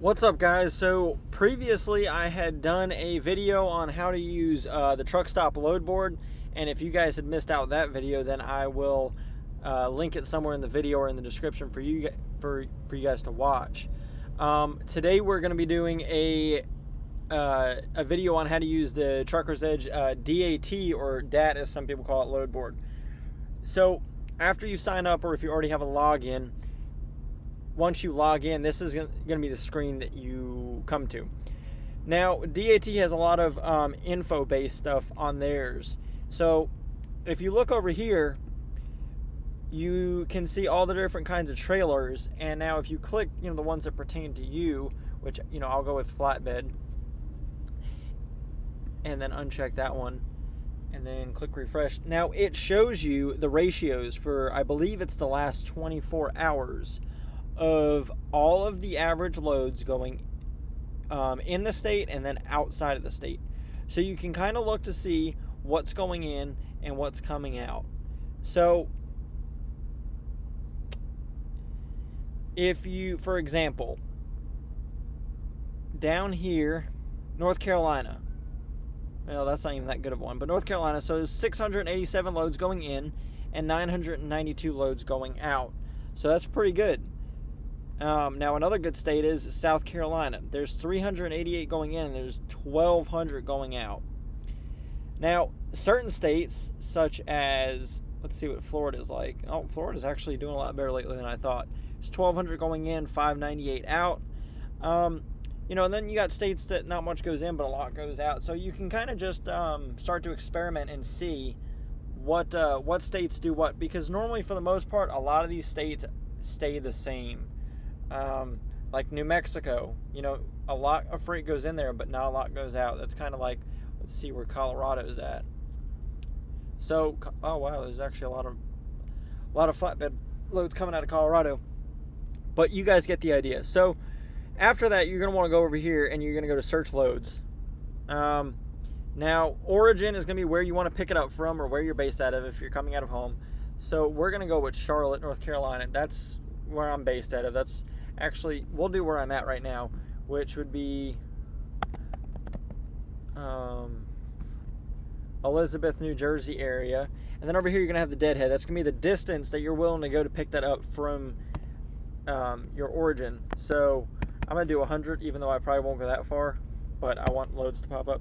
What's up, guys? So previously I had done a video on how to use the truck stop load board, and if you guys had missed out that video, then I will link it somewhere in the video or in the description for you guys to watch. Today we're going to be doing a video on how to use the Trucker's Edge DAT, or DAT as some people call it, load board. So after you sign up, or if you already have a login, once you log in, this is going to be the screen that you come to. Now, DAT has a lot of info-based stuff on theirs. So if you look over here, you can see all the different kinds of trailers. And now if you click, the ones that pertain to you, which, I'll go with flatbed, and then uncheck that one, and then click refresh. Now it shows you the ratios for, I believe it's the last 24 hours of all of the average loads going in the state and then outside of the state. So you can kind of look to see what's going in and what's coming out. So if you, for example, down here, North Carolina, well, that's not even that good of one, but North Carolina, so there's 687 loads going in and 992 loads going out. So that's pretty good. Now another good state is South Carolina. There's 388 going in and there's 1,200 going out. Now certain states, such as, let's see what Florida's like. Oh, Florida's actually doing a lot better lately than I thought. There's 1,200 going in, 598 out. And then you got states that not much goes in but a lot goes out. So you can kind of just start to experiment and see what states do what, because normally for the most part a lot of these states stay the same. Like New Mexico, a lot of freight goes in there, but not a lot goes out. That's kind of like, let's see where Colorado's at. So, oh wow, there's actually a lot of flatbed loads coming out of Colorado. But you guys get the idea. So, after that, you're going to want to go over here and you're going to go to search loads. Now, origin is going to be where you want to pick it up from or where you're based out of if you're coming out of home. So, we're going to go with Charlotte, North Carolina. That's where I'm based out of. That's actually, we'll do where I'm at right now, which would be Elizabeth, New Jersey area. And then over here you're gonna have the deadhead. That's gonna be the distance that you're willing to go to pick that up from your origin. So I'm gonna do 100, even though I probably won't go that far, but I want loads to pop up.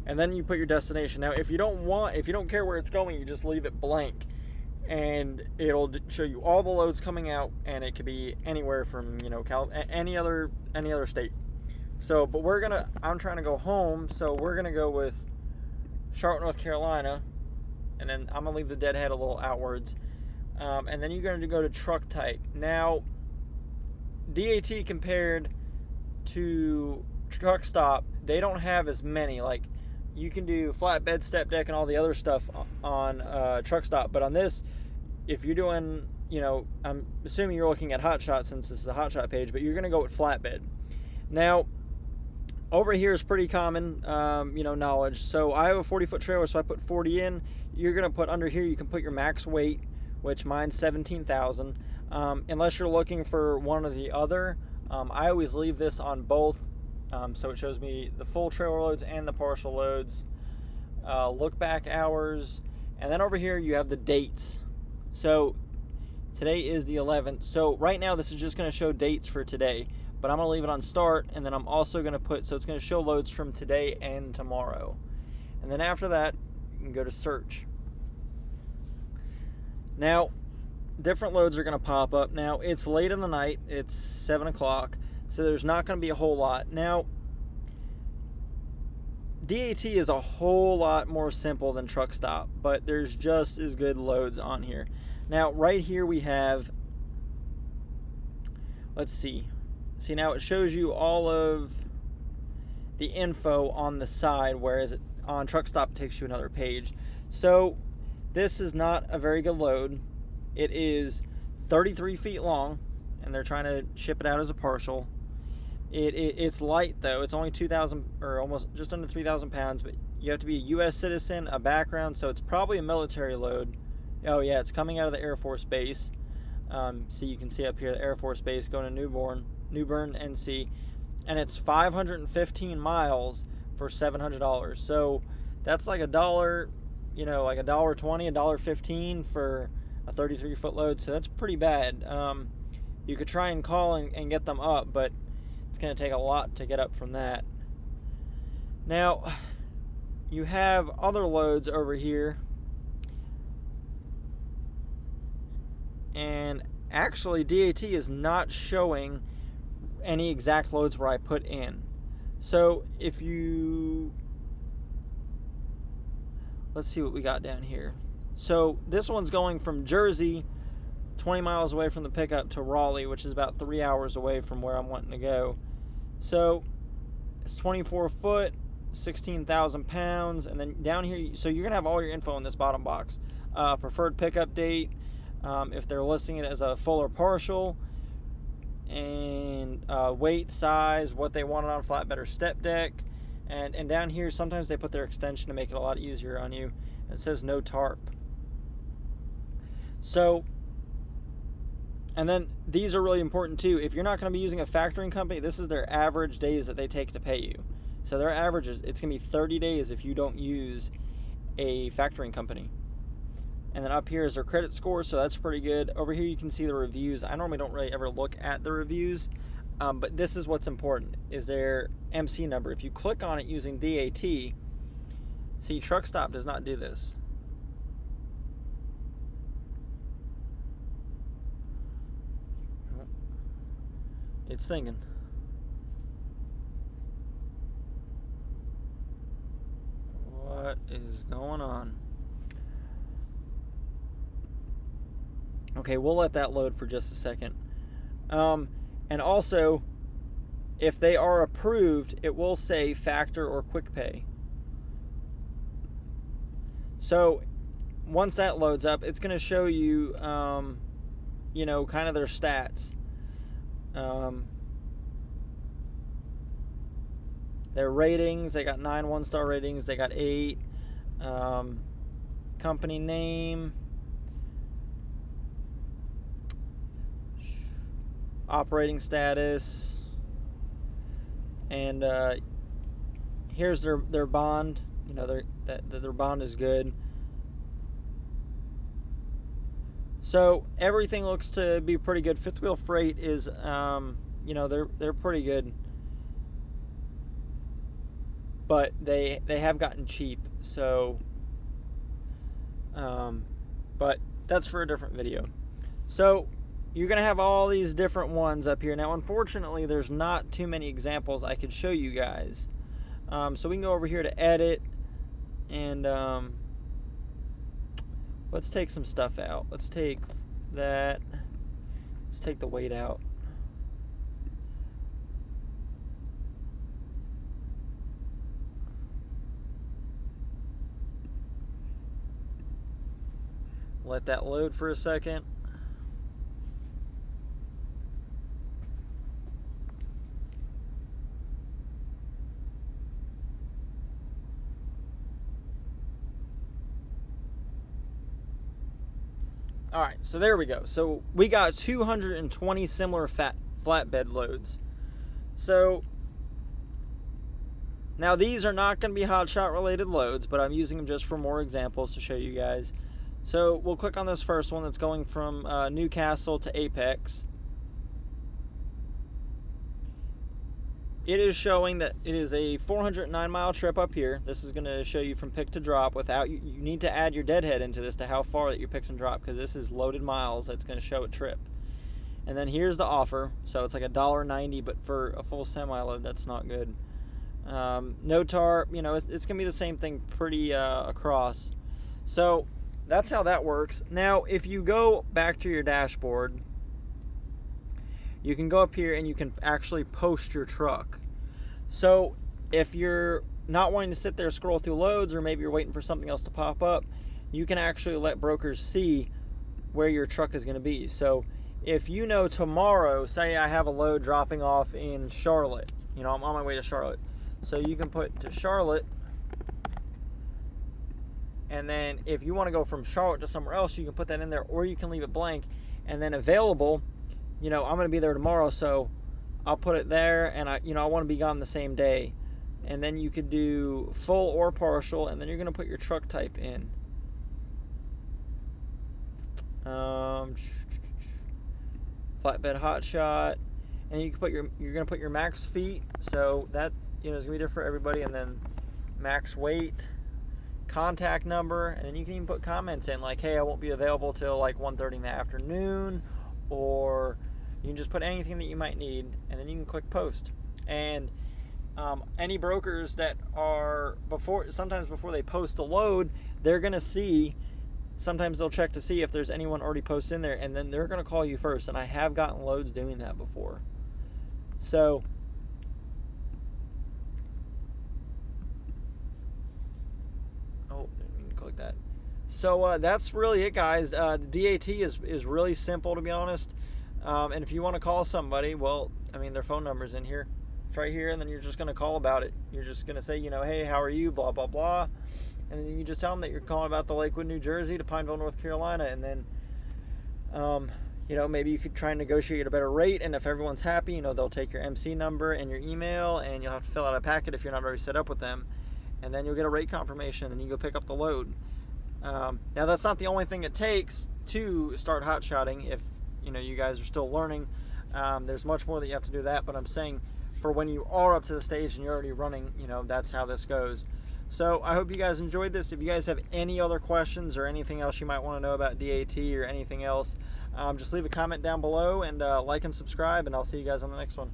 And then you put your destination. Now if you don't care where it's going, you just leave it blank, and it'll show you all the loads coming out, and it could be anywhere from any other state. So, but I'm trying to go home, so we're gonna go with Charlotte, North Carolina, and then I'm gonna leave the deadhead a little outwards, and then you're gonna go to truck type. Now, DAT compared to truck stop, they don't have as many. Like, you can do flatbed, step deck, and all the other stuff on truck stop. But on this, if you're doing, I'm assuming you're looking at hotshot since this is a hotshot page, but you're going to go with flatbed. Now, over here is pretty common, knowledge. So I have a 40-foot trailer, so I put 40 in. You're going to put under here, you can put your max weight, which mine's 17,000. Unless you're looking for one or the other, I always leave this on both. So it shows me the full trailer loads and the partial loads, look back hours, and then over here you have the dates. So today is the 11th. So right now this is just going to show dates for today, but I'm going to leave it on start, and then I'm also going to so it's going to show loads from today and tomorrow. And then after that, you can go to search. Now, different loads are going to pop up. Now, it's late in the night. It's 7 o'clock. So there's not going to be a whole lot. Now, DAT is a whole lot more simple than truck stop, but there's just as good loads on here. Now, right here we have, let's see. See, now it shows you all of the info on the side, whereas on truck stop it takes you another page. So this is not a very good load. It is 33 feet long, and they're trying to ship it out as a partial. It's light though. It's only 2,000 or almost just under 3,000 pounds, but you have to be a U.S. citizen, a background, so it's probably a military load. Oh yeah, it's coming out of the Air Force Base. So you can see up here the Air Force Base going to New Bern, NC. and it's 515 miles for $700. So that's like $1, you know, like $1.20, $1.15 for a 33-foot load. So that's pretty bad. You could try and call and get them up, but it's going to take a lot to get up from that. Now, you have other loads over here, and actually DAT is not showing any exact loads where I put in. So if you, let's see what we got down here. So this one's going from Jersey, 20 miles away from the pickup, to Raleigh, which is about 3 hours away from where I'm wanting to go. So it's 24 foot, 16,000 pounds, and then down here, so you're gonna have all your info in this bottom box. Preferred pickup date, if they're listing it as a full or partial, and weight, size, what they wanted on flatbed or step deck, and down here sometimes they put their extension to make it a lot easier on you. It says no tarp. So, and then these are really important too. If you're not going to be using a factoring company, this is their average days that they take to pay you. So their average is, it's going to be 30 days if you don't use a factoring company. And then up here is their credit score, so that's pretty good. Over here you can see the reviews. I normally don't really ever look at the reviews, but this is what's important, is their MC number. If you click on it using DAT, see, Truck Stop does not do this. It's thinking. What is going on? Okay, we'll let that load for just a second. And also, if they are approved, it will say factor or quick pay. So once that loads up, it's going to show you, you know, kind of their stats. Their ratings, they got 9 one-star ratings, they got 8. Company name, operating status, and here's their bond. You know, their bond is good. So everything looks to be pretty good. Fifth Wheel Freight is, you know, they're pretty good, but they have gotten cheap. So, but that's for a different video. So you're gonna have all these different ones up here. Now, unfortunately, there's not too many examples I could show you guys. So we can go over here to edit, and let's take some stuff out. Let's take that. Let's take the weight out. Let that load for a second. All right, so there we go. So we got 220 similar flatbed loads. So now these are not going to be hotshot related loads, but I'm using them just for more examples to show you guys. So we'll click on this first one that's going from Newcastle to Apex. It is showing that it is a 409-mile trip up here. This is going to show you from pick to drop without, you need to add your deadhead into this to how far that your picks and drop, because this is loaded miles that's going to show a trip. And then here's the offer. So it's like $1.90, but for a full semi-load, that's not good. No tarp, you know, it's going to be the same thing pretty across. So that's how that works. Now, if you go back to your dashboard, you can go up here and you can actually post your truck. So if you're not wanting to sit there scroll through loads, or maybe you're waiting for something else to pop up, you can actually let brokers see where your truck is going to be. So if you know tomorrow, say I have a load dropping off in Charlotte, you know, I'm on my way to Charlotte. So you can put to Charlotte, and then if you want to go from Charlotte to somewhere else, you can put that in there, or you can leave it blank, and then available. You know, I'm going to be there tomorrow, so I'll put it there, and I want to be gone the same day. And then you could do full or partial, and then you're going to put your truck type in. Flatbed hotshot, and you can put you're going to put your max feet, so that is going to be different for everybody, and then max weight, contact number, and then you can even put comments in like, hey, I won't be available till like 1:30 in the afternoon, or you can just put anything that you might need, and then you can click post. And any brokers that are sometimes before they post a load, they're going to see, sometimes they'll check to see if there's anyone already posted in there, and then they're going to call you first. And I have gotten loads doing that before. So didn't mean to click that. So that's really it, guys. The DAT is really simple, to be honest. And if you want to call somebody, well, I mean, their phone number's in here. It's right here, and then you're just going to call about it. You're just going to say, hey, how are you, blah, blah, blah. And then you just tell them that you're calling about the Lakewood, New Jersey to Pineville, North Carolina. And then, maybe you could try and negotiate a better rate. And if everyone's happy, they'll take your MC number and your email, and you'll have to fill out a packet if you're not already set up with them. And then you'll get a rate confirmation, and you go pick up the load. Now, that's not the only thing it takes to start hot shotting. If, you guys are still learning, there's much more that you have to do that. But I'm saying for when you are up to the stage and you're already running, that's how this goes. So I hope you guys enjoyed this. If you guys have any other questions or anything else you might want to know about DAT or anything else, just leave a comment down below, and like and subscribe, and I'll see you guys on the next one.